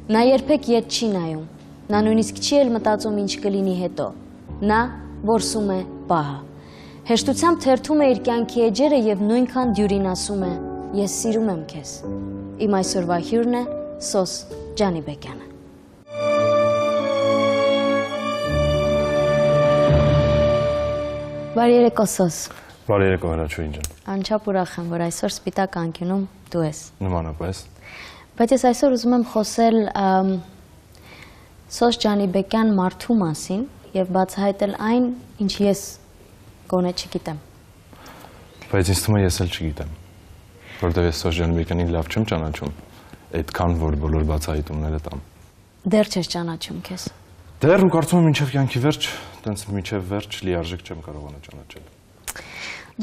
Նա երբեք ետ չի նայում, նա նույնիսկ չի էլ մտածում ինչ կլինի հետո, նա որսում է պահը, հեշտությամբ թերթում է իր կյանքի էջերը և նույնքան դյուրին ասում է, ես սիրում եմ քեզ, իմ այսօրվա հյուրն է Սոս Ջանիբեկյանը։ Բարի երեկո Սոս։ Բարի երեկո Հրաչուհի ջան։ Անչափ ուրախ եմ, որ այսօր սպիտակ անկյունում դու ես։ Նմանապես։ Բայց ես այսօր ուզում եմ խոսել Սոս Ջանիբեկյան մարդու մասին և բացահայտել այն, ինչ ես գոնե չգիտեմ։ Բայց ինձ թվում է ես էլ չգիտեմ, որտեղ ես Սոս Ջանիբեկյանին լավ չեմ ճանաչում, այդքան որ բոլոր բացահայտումները տամ։ Դեռ չես ճանաչում քեզ։ Դեռ ու կարծում եմ մինչև կյանքի վերջ, տենց մինչև վերջ լիարժեք չեմ կարողանա ճանաչել։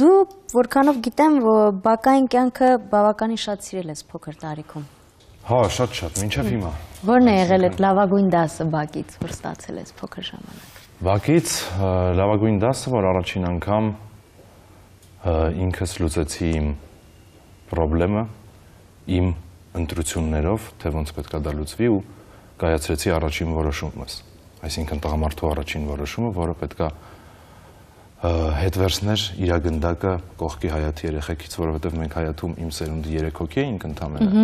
Դու որքանով գիտեմ, որ բակային կյանքը բավականին շատ սիրել ես փոքր տարիքում։ Հա, շատ, մինչև հիմա։ Որն է եղել այդ լավագույն դասը բակից, որ ստացել ես փոքր ժամանակ։ Բակից լավագույն դասը, որ առաջին անգամ ինքս լուծեցի իմ պրոբլեմը, իմ ընտրություններով, թե ոնց պետք է դա լուծվի ու կայացրեցի առաջին որոշումս, այսինքն տղամարդու առաջին որոշումը, որը պետք է հետ վերցներ իր գնդակը կողքի Հայաթի երեխեքից, որովհետև մենք Հայաթում իմ սերունդի 3 հոգի էինք ընդամենը,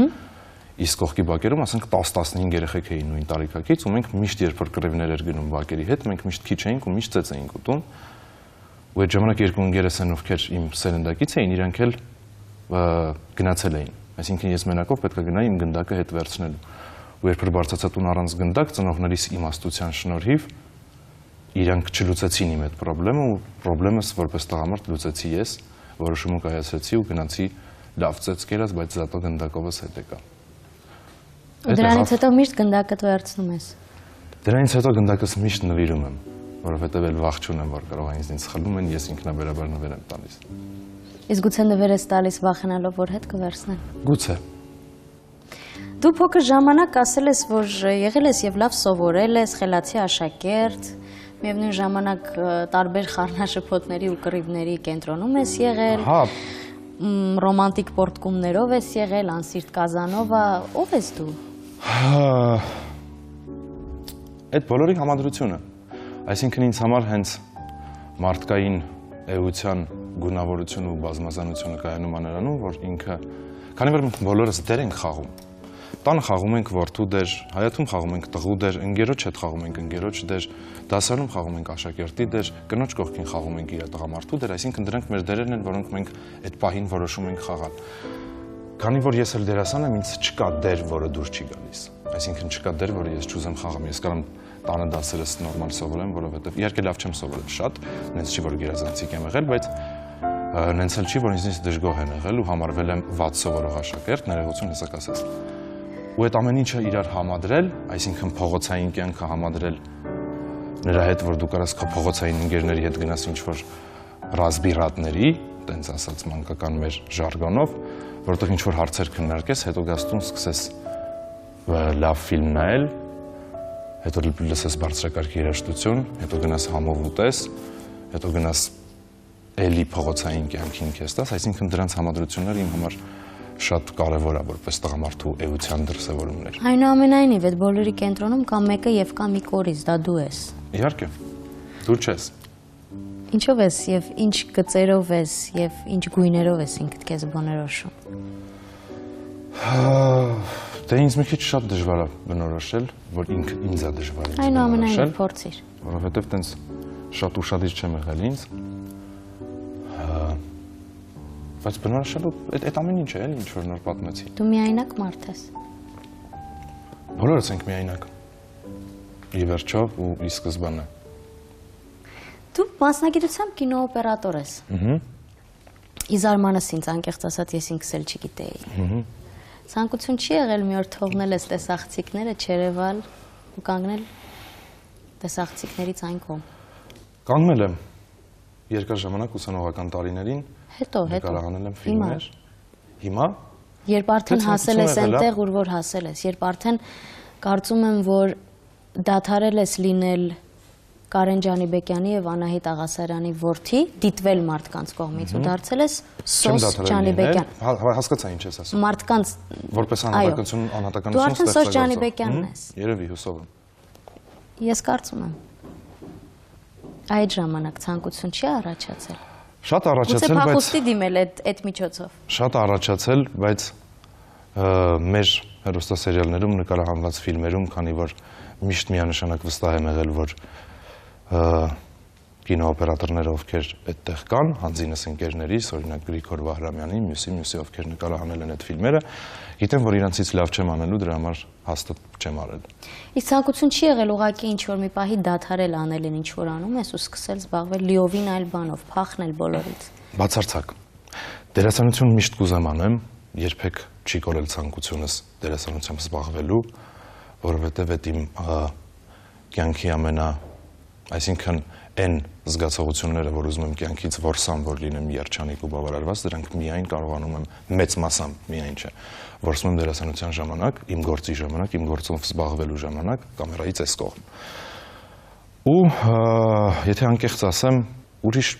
իսկ կողքի բակերում ասենք 10-15 երեխեք էին նույն տարիքակից ու մենք միշտ երբ որ կռիվներ էր գնում բակերի հետ, մենք միշտ քիչ էինք ու միշտ ծեծ էինք ուտում ու այդ ժամանակ երկու ընկերս են, ովքեր իմ սերնդակից էին, իրանք էլ գնացել էին, այսինքն ես մենակով պետք է գնայի իմ գնդակը հետ վերցնելու ու երբ որ բարձացա տուն առանց գնդակ, ծնողներիս իմաստության շնորհիվ իրանք չլուծեցին իմ այդ պրոբլեմը ու պրոբլեմս որպես տղամարդ լուծեցի ես, որոշումը կայացրեցի ու գնացի լավ ծեծ կերած, բայց զատո գնդակովս հետ եկա։ Դրանից հետո միշտ գնդակդ վերցնում ես։ Դրանից հետո գնդակս միշտ նվիրում եմ, որովհետև էլ վախ չունեմ, որ կարող է ինձնից խլում են, ես ինքնաբերաբար նվեր եմ տալիս։ Իսկ գուցե նվեր ես տալիս վախենալով, որ հետ կվերցնեն։ Գուցե։ Դու փոքր ժամանակ ասել ես, որ եղել ես և լավ սովորել ես, խելացի աշակերտ, միևնույն ժամանակ տարբեր խառնաշփոթների ու կռիվների կենտրոնում ես եղել, ռոմանտիկ պոռթկումներով ես եղել, անսիրտ կազանովա, ով ես դու։ Այդ բոլորի համադրությունը, այսինքն ինձ համար հենց մարդկային էության գունավորությունը ու բազմազանությունը կայանում է նրանում, որ ինքը, քանի որ մենք բոլորս դեր ենք խաղում, տանը խաղում ենք որդու դեր, Հայաթում խաղում ենք տղու դեր, ընկերոջ հետ խաղում ենք ընկերոջ դեր, դասարանում խաղում ենք աշակերտի դեր, կնոջ կողքին խաղում ենք իր տղամարդու դեր, այսինքն դրանք մեր դերերն են, որոնք մենք այդ պահին որոշում ենք խաղալ։ Քանի որ ես էլ դերասան եմ, ինձ չկա դեր, որը դուր չի գալիս, այսինքն չկա դեր, որը ես չուզեմ խաղամ, ես կարամ տանը դասերս նորմալ սովորեմ, որովհետև իհարկե լավ չեմ սովորել շատ, նենց չի որ գերազանցիկ եմ եղել, բայց նենց էլ չի որ ինձնից դժգոհ եմ եղել ու համարվել եմ վատ սովորող աշակերտ, ներողություն հեսակ ասես։ Ու այդ ամեն ինչը իրար համադրել, այսինքն փողոցային կյանքը համադրել նրա հետ, որ դու կարաս քո փողոցային ընկերների հետ գնաս ինչ-որ ռազմիրատների, տենց ասած մանկական մեր ժարգոնով, որտեղ ինչ-որ հարցեր քննարկես, հետո գաս տուն սկսես լավ ֆիլմ նայել, հետո լսես բարձրակարգի երաժշտություն, հետո գնաս համով ուտես, հետո գնաս էլի փողոցային կյանքին քեզ տաս, այսինքն դրանց համադրությունները իմ համար շատ կարևոր է որպես տղամարդու էության դրսևորումներ։ Այնուամենայնիվ, այդ բոլորի կենտրոնում կա մեկը և կա մի կորիզ, դա դու ես։ Իհարկե, դու չես։ Ինչով ես և ինչ գծերով ես և ինչ գույներով ես ինքդ քեզ բնորոշում։ Դե ինձ մի քիչ շատ դժվար է բնորոշել, որ ինձ է դժվար ինձ Այնուամենայնիվ փորձիր։ Որովհետև տենց շատ ուշադիր չեմ եղել ինձ։ Բայց բնորոշելու այդ ամեն ինչ է, էլի ինչ որ նոր պատմեցի։ Դու միայնակ մարդ ես։ Բոլորս ենք միայնակ։ Ի վերջո ու ի սկզբանե։ Դու մասնագիտությամբ կինոօպերատոր ես։ Ի զարմանս ինձ անկեղծ ասած ես ինքս էլ չգիտեի։ Ցանկություն չի եղել մի օր թողնել ես տեսախցիկները, չերևալ ու կանգնել տեսախցիկներից այն կողմ։ Կանգնել եմ երկար ժամանակ ուսանողական տարիներին։ Հետո նկարահանել եմ ֆիլմեր։ Հիմա։ Երբ արդեն հասել ես այնտեղ, ուր որ հասել ես, երբ արդեն կարծում եմ, որ դադարել ես լինել Կարեն Ջանիբեկյանի եւ Անահիտ Աղասարյանի որդի դիտվել մարդկանց կողմից ու դարձել ես Սոս Ջանիբեկյան։ Հասկացա ինչ ես ասում։ Մարդկանց որպես անհատականություն Դու արդեն Սոս Ջանիբեկյանն ես։ Երևի հուսով եմ։ Ես կարծում եմ։ Այդ ժամանակ ցանկություն չի առաջացել։ Շատ առաջացել, բայց փախուստի դիմել այդ միջոցով։ Շատ առաջացել, բայց մեր հեռուստասերիալներում նկարահանված ֆիլմերում, քանի որ միշտ միանշանակ վստահ եմ եղել, որ կինոօպերատորները, ովքեր այդտեղ կան, հանձինս ընկերներիս, օրինակ Գրիգոր Վահրամյանի, մյուսի ովքեր նկարահանել են այդ ֆիլմերը, գիտեմ, որ իրանցից լավ չեմ անելու, դրա համար հաստատ չեմ արել։ Իսկ ցանկություն չի եղել ուղղակի ինչ որ մի պահի դադարել անելին, ինչ որ անում ես ու սկսել զբաղվել լիովին այլ բանով, փախնել բոլորից։ Բացարձակ։ Դերասանություն միշտ կուզեմ անեմ, երբեք չի կորել ցանկությունս դերասանությամբ զբաղվելու, որովհետև այդ իմ կյանքի այսինքն այն զգացողությունները, որ ուզում եմ կյանքից որսամ, որ լինեմ երջանիկ ու բավարարված, դրանք միայն կարողանում եմ մեծ մասամբ միայն չէ, որսում եմ դերասանության ժամանակ, իմ գործի ժամանակ, իմ գործով զբաղվելու ժամանակ, կամերայից այս կողմ։ Ու եթե անկեղծ ասեմ, ուրիշ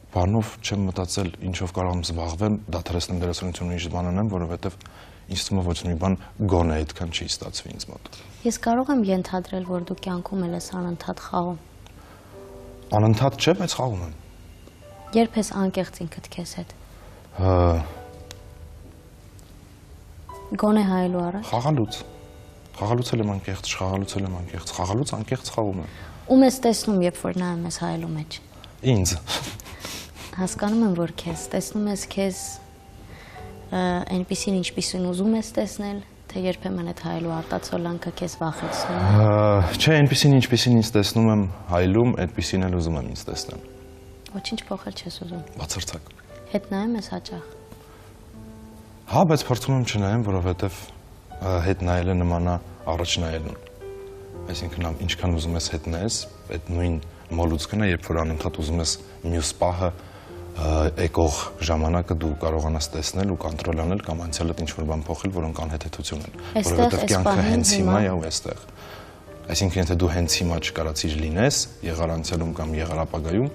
բանով չեմ մտածել, ինչով կարող եմ զբաղվեմ, դադարեցնեմ դերասանությունը, ինչ բան անեմ, որովհետև ինձ թվում է ոչ մի բան գոնե այդքան չի ստացվի ինձ մոտ։ Ես կարող եմ ենթադրել, որ դու կյանքում ես անընդհատ խաղում։ Անընդհատ չէ, բայց խաղում եմ։ Երբ ես անկեղծ ինքդ քեզ հետ։ Գոնե հայելու առաջ։ Խաղալուց։ Խաղալուց եմ անկեղծ, խաղալուց եմ անկեղծ, խաղալուց անկեղծ խաղում եմ։ Ում ես տեսնում, երբ որ նայում ես հայելու մեջ։ Ինձ։ Հասկանում եմ, որ քեզ տեսնում ես քեզ այնպիսին, ինչպիսին ուզում ես տեսնել, թե երբեմն այդ հայելու արտացոլանքը քեզ վախեցնում է։ Չէ, այնպիսին, ինչպիսին ինձ տեսնում եմ հայլում, այդպիսին էլ ուզում եմ ինձ տեսնել։ Ոչինչ փոխել չես ուզում։ Բացարձակ։ Հետ նայում ես հաճախ։ Հա, բայց փորձում եմ չնայեմ, որովհետև հետ նայելը նման է առաջ նայելուն։ Այսինքն, ինչքան ուզում ես հետ նայես, այդ նույն մոլուցքն է, երբ որ անընդհատ ուզում ես մյուս պահը եկող ժամանակը դու կարողանաս տեսնել ու կոնտրոլ անել կամ անցյալդ ինչ-որ բան փոխել, որոնք անհեթեթություն են, որովհետև կյանքը հենց հիմա է ու այստեղ։ Այսինքն, եթե դու հենց հիմա չկարացիր լինես, եղար անցյալում կամ եղար ապագայում,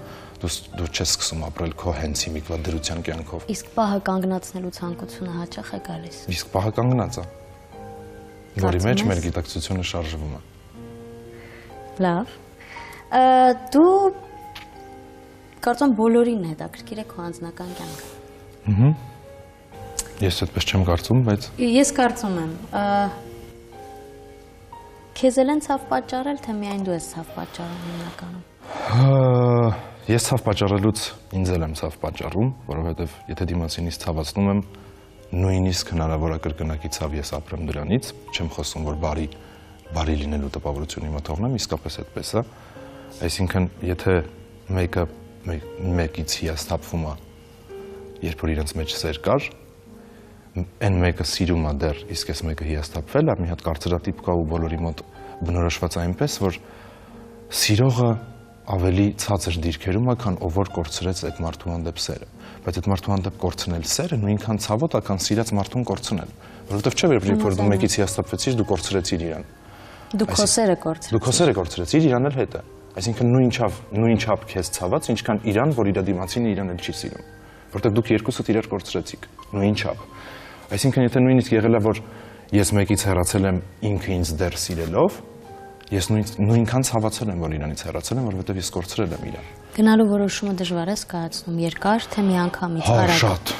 դու չես սկսում ապրել քո հենց հիմիկվա դրության կյանքով։ Իսկ պահը կանգնացնելու ցանկությունը հաճախ է գալիս։ Իսկ պահը կանգնած է, որի մեջ մեր գիտակցությունը շարժվում է։ Լավ։ Դու կարծում բոլորին հետաքրքիր է քո անձնական կյանքը։ Ես այդպես չեմ կարծում, բայց ես կարծում եմ, քեզ էլ են ցավ պատճառել, թե միայն դու ես ցավ պատճառում հիմնականում։ Ես ցավ պատճառելուց ինձ էլ եմ ցավ պատճառում, որովհետև եթե դիմացինից ցավացնում եմ, նույնիսկ հնարավոր է կրկնակի ցավ ես ապրեմ դրանից, չեմ խոսում, որ բարի լինելու տպավորություն իմը թողնեմ, իսկապես այդպես է։ Այսինքն, եթե մեկից հիասթափվում է, երբ որ իրենց մեջ սեր կար, այն մեկը սիրում է դեռ, իսկ այս մեկը հիասթափվել է, մի հատ կարծրատիպ կա ու բոլորի մոտ բնորոշված այնպես, որ սիրողը ավելի ցածր դիրքերում է, քան ով որ կորցրեց այդ մարդու հանդեպ սերը։ Բայց այդ մարդու հանդեպ կորցնել սերը նույնքան ցավոտ է, քան սիրած մարդուն կորցնել, որովհետև չէ, որ դու մեկից հիասթափվեցիր, դու կորցրեցիր իրան։ Դու քո սերը կորցրեցիր։ Դու քո սերը կորցրեցիր, իրան էլ հետ է։ Այսինքն նույն չափ քեզ ցաված, ինչքան իրան, որ իր դիմացինը իրան էլ չի սիրում, որտեղ դուք երկուսդ իրար կորցրեցիք, նույն չափ։ Այսինքն եթե նույնիսկ եղել է, որ ես մեկից հեռացել եմ ինքը ինձ դեռ սիրելով, ես նույնքան ցավացել եմ, որ իրանից հեռացել եմ, որովհետև ես կորցրել եմ իրան։ Գնալու որոշումը դժվար է կայացնում, երկար, թե միանգամից արագ։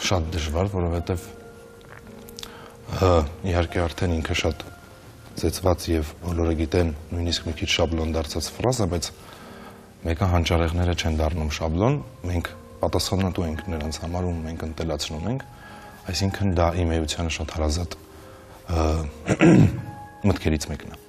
Շատ դժվար, որովհետև իհարկե արդեն ինքը շատ ծեծված եւ բոլորը գիտեն, նույնիսկ մի քիչ շաբլոն դարձած ֆրազա, բայց մեկը հանճարեղները չեն դառնում շաբլոն, մենք պատասխանատու ենք նրանց համար ու մենք ընտելացնում ենք, այսինքն դա իմ էությանը շատ հարազատ մտքերից մեկն է։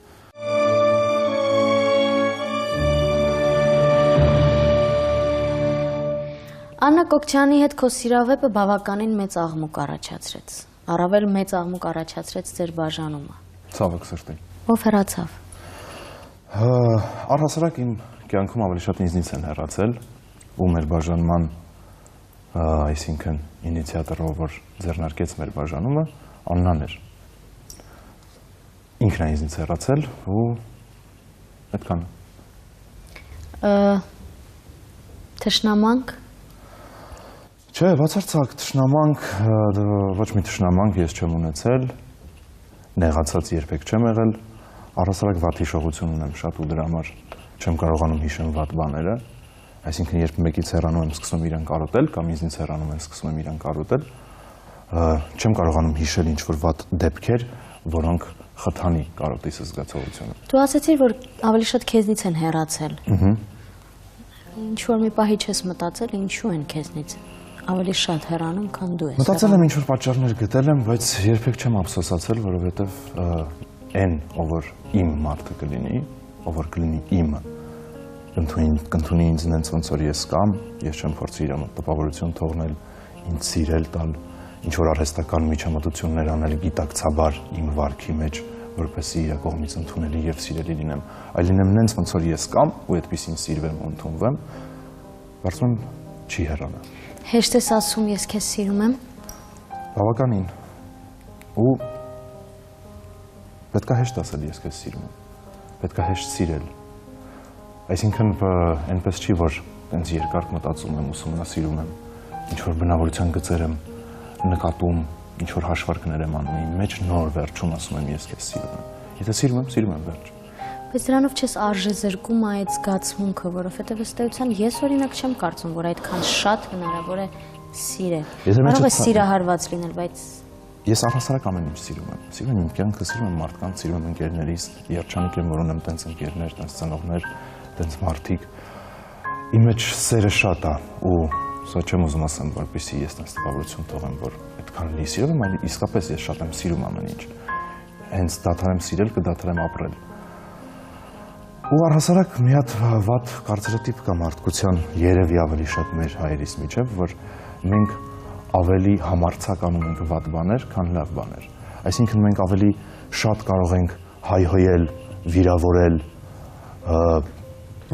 Աննա Կոկչյանի հետ քո սիրավեպը բավականին մեծ աղմուկ առաջացրեց։ Առավել մեծ աղմուկ առաջացրեց ձեր բաժանումը։ Ցավոք սրտի։ Ով հեռացավ։ Առհասարակ իմ կյանքում ավելի շատ ինձնից են հեռացել ու մեր բաժանման այսինքն ինիցիատորը, որ ձեռնարկեց մեր բաժանումը, Աննան էր։ Ինքն է ինձնից հեռացել ու այդքան։ Թշնամանք։ Չէ, բացարձակ թշնամանք, ոչ մի թշնամանք ես չեմ ունեցել, նեղացած երբեք չեմ եղել, առհասարակ վատ հիշողություն ունեմ շատ ու դրա համար չեմ կարողանում հիշեմ վատ բաները, այսինքն երբ մեկից հեռանում եմ սկսում իրան կարոտել կամ ինձնից հեռանում են սկսում եմ իրան կարոտել, չեմ կարողանում հիշել ինչ-որ վատ դեպքեր, որոնք խթանի կարոտիս զգացողությունը։ Դու ասացիր, որ ավելի շատ քեզնից են հեռացել։ Ինչ-որ մի պահի չես մտածել, ինչու են քեզնից ավելի շատ հեռանում, քան դու ես։ Մտածել եմ ինչ-որ պատճառներ գտել եմ, բայց երբեք չեմ ափսոսացել, որովհետև այն, ով որ իմ մարդը կլինի, ով որ կլինի իմը, կընդունի ինձ նենց ոնց որ ես կամ, ես չեմ փորձի իր մոտ տպավորություն թողնել, ինձ սիրել տալ, ինչ-որ արհեստական միջամտություններ անել գիտակցաբար իմ վարքի մեջ, որպեսզի իր կողմից ընդունելի եւ սիրելի լինեմ, այլ լինեմ նենց ոնց որ ես կամ ու այդպեսին սիրվեմ ու ընդունվեմ, կարծում եմ չի հեռանա։ Հեշտ ես ասում ես քեզ սիրում եմ։ Բավականին։ Ու պետք է հեշտ ասել ես քեզ սիրում եմ։ Պետք է հեշտ սիրել։ Այսինքն այնպես չի, որ այնց երկար մտածում եմ, ուսումնասիրում եմ, ինչ որ բնավորության գծեր եմ նկատում, ինչ որ հաշվարկներ եմ անում, իմ մեջ նոր վերջում ասում եմ ես քեզ սիրում եմ։ Եթե սիրում եմ վերջ։ Բայց դրանով չես արժեզրկում այդ զգացմունքը, որովհետև ըստ էության ես օրինակ չեմ կարծում, որ այդքան շատ հնարավոր է սիրել։ Կարող է սիրահարված լինել, բայց ես առհասարակ ամեն ինչ սիրում եմ։ Սիրում եմ իմ կյանքը, սիրում եմ մարդկանց, սիրում եմ ընկերներիս, երջանիկ եմ, որ ունեմ տենց ընկերներ, տենց ծնողներ, տենց մարդիկ։ Իմ մեջ սերը շատ է ու սա չեմ ուզում ասեմ, որպեսզի ես տենց տպավորություն թողեմ, որ այդքան լի սիրում եմ, այլ իսկապես ես շատ եմ սիրում ամեն ինչ։ Հենց դադարեմ սիրել, կդադարեմ ապրել։ Ու առհասարակ մի հատ վատ կարծրատիպ կա մարդկության երևի ավելի շատ մեր հայերիս միջև, որ մենք ավելի համարձականում ենք վատ բաներ, քան լավ բաներ։ Այսինքն մենք ավելի շատ կարող ենք հայհոյել, վիրավորել,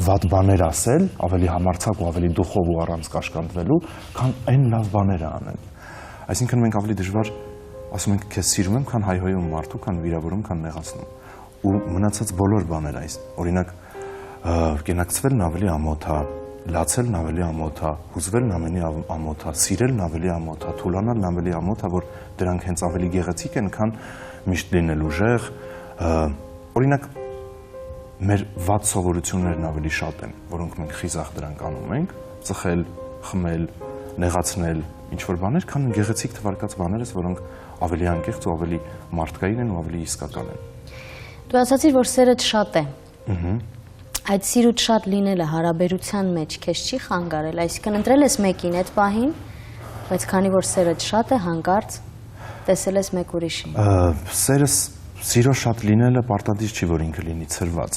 վատ բաներ ասել, ավելի համարձակ ու ավելի դուխով ու առանց կաշկանդվելու, քան այն լավ բաները անել։ Այսինքն մենք ավելի դժվար ասում ենք քեզ սիրում եմ, քան հայհոյում մարդու, քան վիրավորում, քան նեղացնում։ Ու մնացած բոլոր բաները այս, օրինակ կենակցվելն ավելի ամոթ է, լացելն ավելի ամոթ է, հուզվելն ավելի ամոթ է, սիրելն ավելի ամոթ է, թուլանալն ավելի ամոթ է, որ դրանք հենց ավելի գեղեցիկ են, քան միշտ լինել ուժեղ։ Օրինակ մեր վատ սովորություններն ավելի շատ են, որոնք մենք խիզախ դրանք անում ենք, ծխել, խմել, նեղացնել, ինչ-որ բաներ, քան գեղեցիկ թվարկած բաներս, որոնք ավելի անկեղծ ու ավելի մարդկային են ու ավելի իսկական են։ Դու ասացիր, որ սերդ շատ է։ Այդ սիրուց շատ լինելը հարաբերության մեջ քեզ չի խանգարել, այսինքն ընտրել ես մեկին այդ պահին, բայց քանի որ սերդ շատ է, հանկարծ տեսել ես մեկ ուրիշին։ Սիրո շատ լինելը պարտադիր չի, որ ինքը լինի ցրված։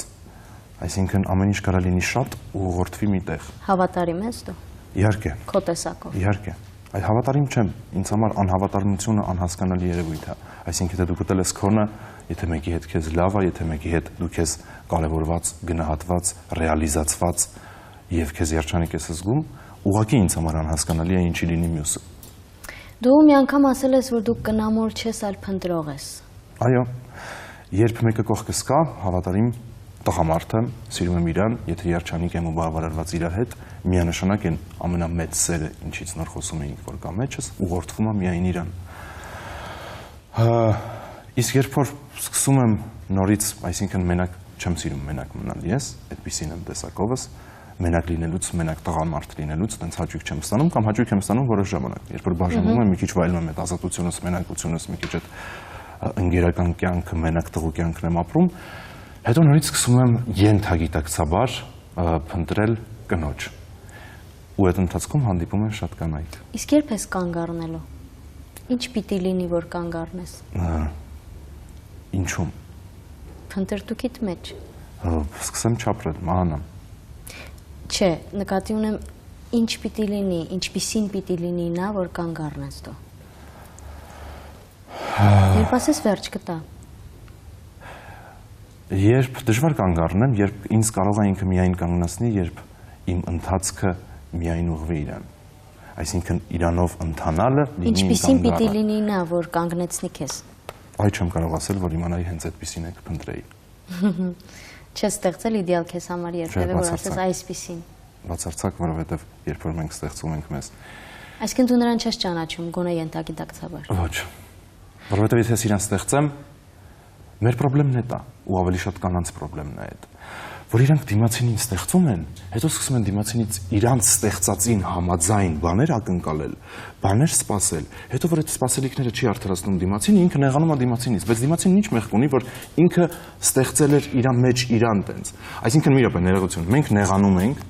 Այսինքն ամեն ինչ կարա լինի շատ ու ուղղորդվի մի տեղ։ Հավատարիմ ես դու։ Իհարկե։ Քո տեսակով։ Իհարկե։ Այդ հավատարիմ չեմ, ինձ համար անհավատարմությունը անհասկանալի երևույթ է։ Այսինքն եթե դու գտել ես քոնը, եթե մեկի հետ քեզ լավ է, եթե մեկի հետ դու քեզ կարևորված, գնահատված, ռեալիզացված եւ քեզ երջանիկ ես զգում, ուղղակի ինձ համար անհասկանալի է ինչի լինի մյուսը։ Դու մի անգամ ասել ես, որ դու կնամոլ չես, այլ փնտրող ես։ Այո, երբ մեկը կողքս կա, հավատարիմ տղամարդ եմ, սիրում եմ իրան, եթե երջանիկ եմ ու բավարարված իր հետ, միանշանակ են ամենամեծ սերը, ինչից նոր խոսում էինք, որ կա մեջս, ուղղորդվում է միայն իրան։ Իսկ երբ որ սկսում եմ նորից, այսինքն մենակ չեմ սիրում մենակ մնալ ես, այդպեսին եմ տեսակովս, մենակ լինելուց, մենակ տղամարդ լինելուց, տենց հաճույք չեմ ստանում կամ հաճույք եմ ստանում որոշ ժամանակ, երբ որ բաժանվում եմ, մի քիչ վայելում եմ այդ ազատությունս, մենակությունս, մի քիչ այդ ընկերական կյանքը, մենակ տղու կյանքն եմ ապրում, հետո նորից սկսում եմ ենթագիտակցաբար փնտրել կնոջ։ Ու այդ ընթացքում հանդիպում են շատ կանայք։ Իսկ երբ ես կանգ առնելու։ Ինչ պիտի լինի, որ կանգ առնես։ Ինչու՞մ։ Փնտրտուքիդ մեջ։ Սկսեմ չապրել, մահանամ։ Չէ, նկատի ունեմ ինչ պիտի լինի, ինչպիսին պիտի լինի նա, որ կանգ առնես դու։ Երբ ասես վերջ կտա։ Երբ դժվար կանգ առնեմ, երբ ինձ կարող է ինքը միայն կանգնացնի, երբ իմ ընթացքը միայն ուղղվի իրան։ Այսինքն իրանով ընթանալը լինի ինչպիսին պիտի լինի նա, որ կանգնեցնի քեզ։ Այ չեմ կարող ասել, որ իմանայի հենց այդպեսին եք փնտրեի։ Չես ստեղծել իդեալ քեզ համար երբևէ, որ ասես այսպիսին։ Բացարձակ, որովհետև երբ որ մենք ստեղծում ենք մեզ։ Այսինքն դու նրան չես ճանաչում, գոնե ենթագիտակցաբար։ Ոչ։ Որովհետև եթե ես իրան ստեղծեմ, մեր խնդրեմն է դա, ու ավելի շատ կանանց խնդրեմն է այդ։ Որ իրանք դիմացինին ստեղծում են, հետո սկսում են դիմացինից իրանց ստեղծածին համաձայն բաներ ակնկալել, բաներ սպասել, հետո որ այդ սպասելիքները չի արդարացնում դիմացին, ինքը նեղանում է դիմացինից, բայց դիմացինն ինչ մեղք ունի, որ ինքը ստեղծել էր իր մեջ իրան տենց։ Այսինքն մի րոպե ներողություն, մենք նեղանում ենք,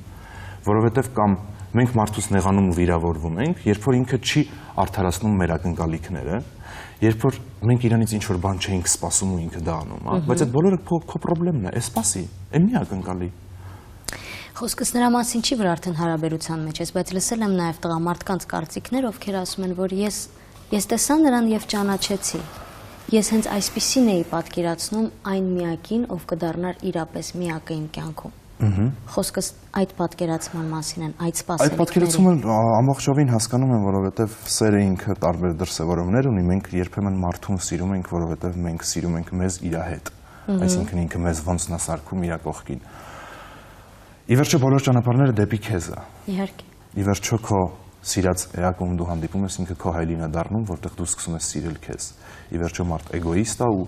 որովհետև կամ մենք մարդուց նեղանում ու վիրավորվում ենք, երբ որ ինքը չի արդարացնում մեր ակնկալիքները, երբ որ մենք իրանից ինչ որ բան չէինք սպասում ու ինքը դա անում, բայց այդ բոլորը քո խնդրեմն է, է սպասի, այն մի ակնկալի։ Խոսքս նրա մասին չի, որ արդեն հարաբերության մեջ ես, բայց լսել եմ նաև տղամարդկանց կարծիքներ, ովքեր ասում են, որ ես տեսա նրան եւ ճանաչեցի։ Ես հենց այսպիսին էի պատկերացնում այն միակին, ով կդառնար իրապես միակը իմ կյանքում։ Խոսքս այդ պատկերացման մասին են, այդ սպասելիքները։ Այդ պատկերացումը ամբողջովին հասկանում եմ, որովհետև սերը ինքը տարբեր դրսևորումներ ունի, մենք երբեմն մարդուն սիրում ենք, որովհետև մենք սիրում ենք մեզ իր հետ։ Այսինքն ինքը մեզ ոնց նա սարքում իր կողքին։ Ի վերջո բոլոր ճանապարհները դեպի քեզ է։ Իհարկե։ Ի վերջո քո սիրած էակում դու հանդիպում ես, ինքը քո հայելին է դառնում, որտեղ դու սկսում ես սիրել քեզ։ Ի վերջո մարդ էգոիստ է ու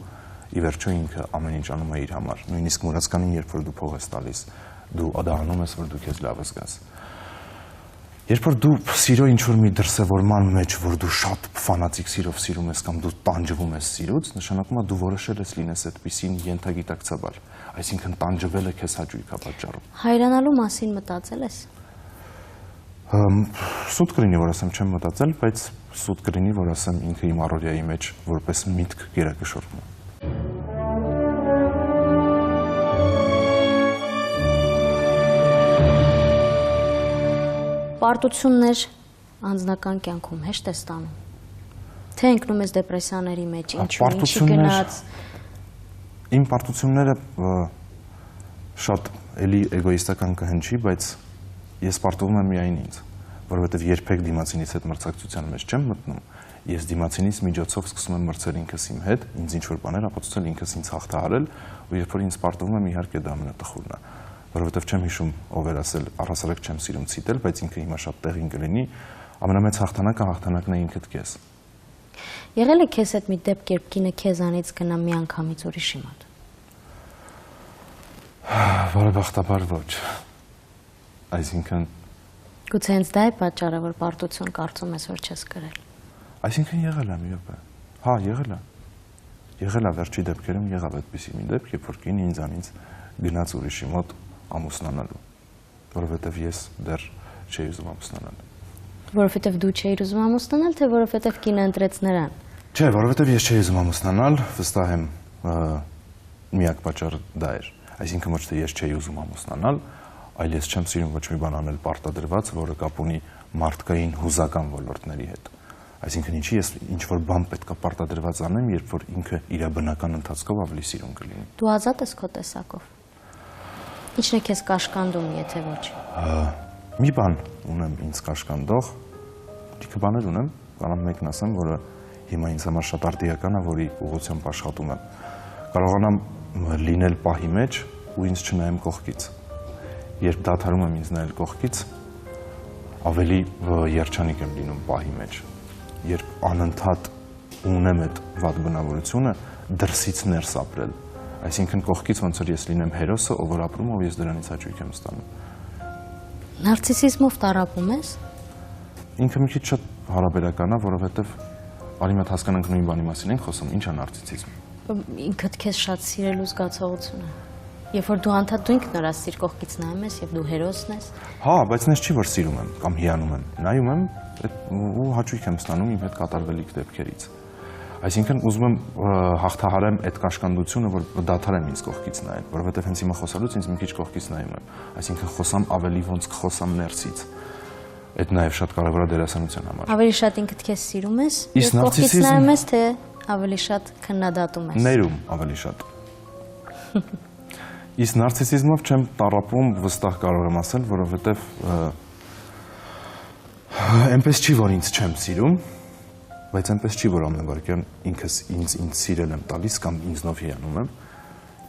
ի վերջո ինքը ամեն ինչ անում է իր համար։ Նույնիսկ մուրացկանին, երբ որ դու փող ես տալիս, դու ադանում ես, որ դու քեզ լավ զգաս։ Երբ որ դու սիրո ինչ-որ մի դրսևորման մեջ, որ դու շատ ֆանատիկ սիրով սիրում ես կամ դու տանջվում ես սիրուց, նշանակում է դու որոշել ես լինես այդպիսին ենթագիտակցաբար, այսինքն տանջվելը քեզ հաճույք է պատճառում։ Հայրանալու մասին մտածել ես։ Սուտ կլինի, որ ասեմ չեմ մտածել, բայց սուտ կլինի, որ ասեմ ինքը իմ առօրյայի մեջ որպես միտք գերակշռում է։ Պարտություններ անձնական կյանքում հեշտ է ստանում։ Թե ընկնում ես դեպրեսիաների մեջ, ինչի գնաց։ Իմ պարտությունները շատ էլի էգոիստական կհնչի, բայց ես պարտվում եմ միայն ինձ, որովհետև երբեք դիմացինից հետ մրցակցության մեջ չեմ մտնում, ես դիմացինից միջոցով սկսում եմ մրցել ինքս իմ հետ, ինձ ինչ-որ բաներ ապացուցել, ինքս ինձ հաղթահարել, ու երբ որ ինձ պարտվում եմ, իհարկե դա ամենատխուրն է, որովհետև չեմ հիշում ով էր ասել, առհասարակ չեմ սիրում ցիտել, բայց ինքը հիմա շատ տեղին կլինի, ամենամեծ հաղթանակն է ինքդ քեզ։ Եղել է քեզ հետ մի դեպք, երբ կինը քեզանից գնա միանգամից ուրիշի մոտ։ Բարեբախտաբար ոչ։ Այսինքն գուցե հենց դա է պատճառը, որ պարտություն կարծում ես, որ չես կրել։ Այսինքն եղել է մի րոպե։ Հա, եղել է։ Եղել է վերջի դեպքերում եղավ այդպիսի մի դեպք, երբ որ կինը ինձանից գնաց ուրիշի մոտ ամուսնանալու, որովհետև ես դեռ չէի ուզում ամուսնանալ։ Որովհետև դու չէիր ուզում ամուսնանալ, թե որովհետև կինը ընտրեց նրան։ Չէ, որովհետև ես չէի ուզում ամուսնանալ, վստահ եմ միակ պատճառը դա էր։ Այսինքն ոչ թե ես չէի ուզում ամուսնանալ, այլ ես չեմ սիրում ոչ մի բան անել պարտադրված, որը կապ ունի մարդկային հուզական ոլորտների հետ։ Այսինքն ինչի ես ինչ-որ բան պետք է պարտադրված անեմ, երբ որ ինքը իր բնական ընթացքով ավելի սիրուն կլինի։ Դու ազատ ես քո տեսակով։ Ինչն է քեզ կաշկանդում, եթե ոչ։ Մի բան ունեմ ինձ կաշկանդող, լիքը բաներ ունեմ, կարող մեկն ասեմ, որը հիմա ինձ համար շատ արդիական է, որի ուղղությամբ աշխատում եմ։ Կարողանամ լինել պահի մեջ ու ինձ չնայեմ կողքից։ Երբ դադարում եմ ինձ նայել կողքից, ավելի երջանիկ եմ լինում պահի մեջ։ Երբ անընդհատ ունեմ այդ վատ բնավորությունը, դրսից ներս ապրել։ Այսինքն կողքից ոնց որ ես լինեմ հերոսը, ով որ ապրում, ով ես դրանից հաճույք եմ ստանում։ Նարցիսիզմով տառապում ես։ Ինքը մի քիչ շատ հարաբերական է, որովհետև արի մոտ հասկանանք նույն բանի մասին ենք խոսում, ինչ է նարցիսիզմ։ Ինքդ քեզ շատ սիրելու զգացողություն է։ Երբ որ դու անդադ դու ինքնորասիր կողքից նայում ես եւ դու հերոսն ես։ Հա, բայց ես չի որ սիրում եմ կամ հիանում եմ։ Նայում եմ ու հաճույք եմ ստանում իմ հետ կատարվելիք դեպքերից։ Այսինքն ուզում եմ հաղթահարեմ այդ կաշկանդությունը, որ դադարեմ ինձ կողքից նայել, որովհետև հենց հիմա խոսալուց ինձ մի քիչ կողքից նայում եմ։ Այսինքն խոսամ ավելի ոնց կխոսամ ներսից։ Այդ նաև շատ կարևոր է դերասանության համար։ Ավելի շատ ինքդ քեզ սիրում ես, եւ կողքից նայում ես, թե ավելի շատ քննադատում ես։ Ներում ավելի շատ։ Իսկ նարցիսիզմով չեմ տառապում, վստահ կարող եմ ասել, որովհետև այնպես չի, որ ինձ չեմ սիրում, բայց այնպես չի, որ ամեն վարքյան ինձ սիրել եմ տալիս կամ ինձնով հիանում եմ,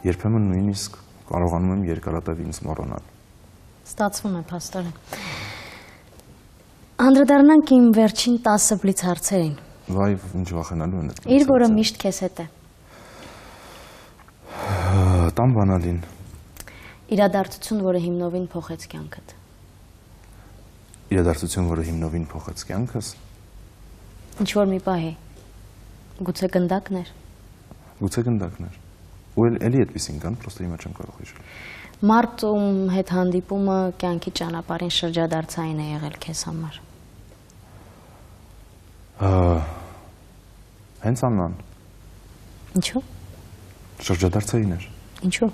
երբեմն նույնիսկ կարողանում եմ երկարատև ինձ մոռանալ։ Ստացվում է, փաստորեն։ Անդրադառնանք իմ վերջին 10 բլից հարցերին։ Վայ, ինչ վախենալու են այդ։ Իր որը միշտ քեզ հետ է։ Տան բանալին։ Իրադարձություն, որը հիմնովին փոխեց կյանքդ։ Իրադարձություն, որը հիմնովին փոխեց կյանքս։ Ինչ որ մի պահ է։ Գուցե գնդակներ։ Գուցե գնդակներ։ Ու էլի այդպեսին կան, պրոստը հիմա չեմ կարող հիշել։ Մարդում հետ հանդիպումը կյանքի ճանապարհին շրջադարձային է եղել քեզ համար։ Հենց աննան։ Ինչու՞։ Շրջադարձային էր։ Ինչու՞։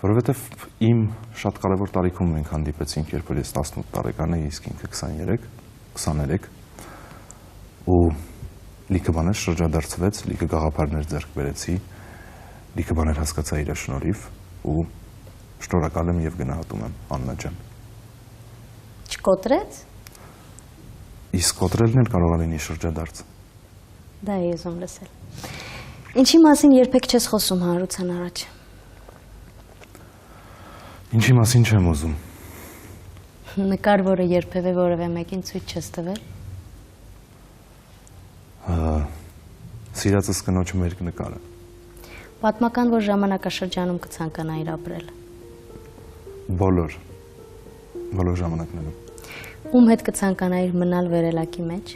Որովհետև իմ շատ կարևոր տարիքում մենք հանդիպեցինք, երբ ես 18 տարեկան էի, իսկ ինքը 23, ու լիքը բաներ շրջադարձվեց, լիքը գաղափարներ ձեռք բերեցի, լիքը բաներ հասկացա իր շնորհիվ ու շնորհակալ եմ եւ գնահատում եմ Աննա ջան։ Չկոտրեց։ Իսկ կոտրելն էլ կարող է լինի շրջադարձ։ Դա է ուզում լսել։ Ինչի մասին երբեք չես խոսում հանրության առաջ։ Ինչի մասին չեմ ուզում։ Նկար, որը երբևէ որևէ մեկին ցույց չես տվել։ Սիրածս կնոջ մերկ նկարը։ Պատմական որ ժամանակաշրջանում կցանկանայիր ապրել։ Բոլոր ժամանակներում։ Ում հետ կցանկանայիր մնալ վերելակի մեջ։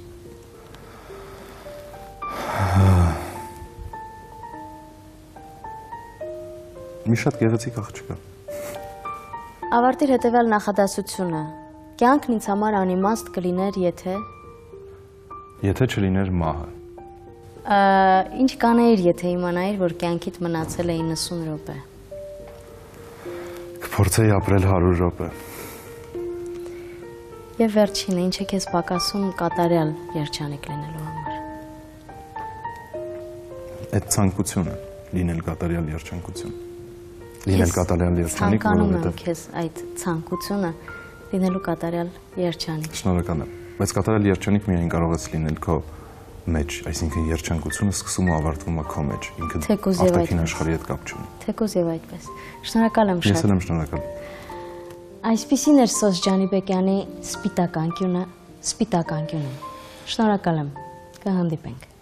Մի շատ գեղեցիկ աղջկա։ Ավարտիր հետևյալ նախադասությունը. կյանքն ինձ համար անիմաստ կլիներ, Եթե չլիներ մահը։ Ինչ կանեիր, եթե իմանայիր, որ կյանքիդ մնացել է 90 րոպե։ Կփորձեի ապրել 100 րոպե։ Եվ վերջինը, ինչ է քեզ պակասում կատարյալ երջանիկ լինելու համար։ Այդ ցանկությունը լինել կատարյալ երջանկություն։ Լինել կատարյալ երջանիկ, Ցանկանում եմ քեզ այդ ցանկությունը լինելու կատարյալ երջանիկ։ Շնորհակալ եմ։ Բայց կատարյալ երջանիկ միայն կարող ես լինել քո մեջ, այսինքն երջանկությունը սկսում ու ավարտվում է քո մեջ, ինքը արտաքին աշխարհի հետ կապ չունի։ Թեկուզ եւ այդպես։ Շնորհակալ եմ շատ։ Ես էլ եմ շնորհակալ։ Այսպիսին էր Սոս Ջանիբեկյանի սպիտակ անկյունը։ Շնորհակալ եմ։ Կհանդիպենք։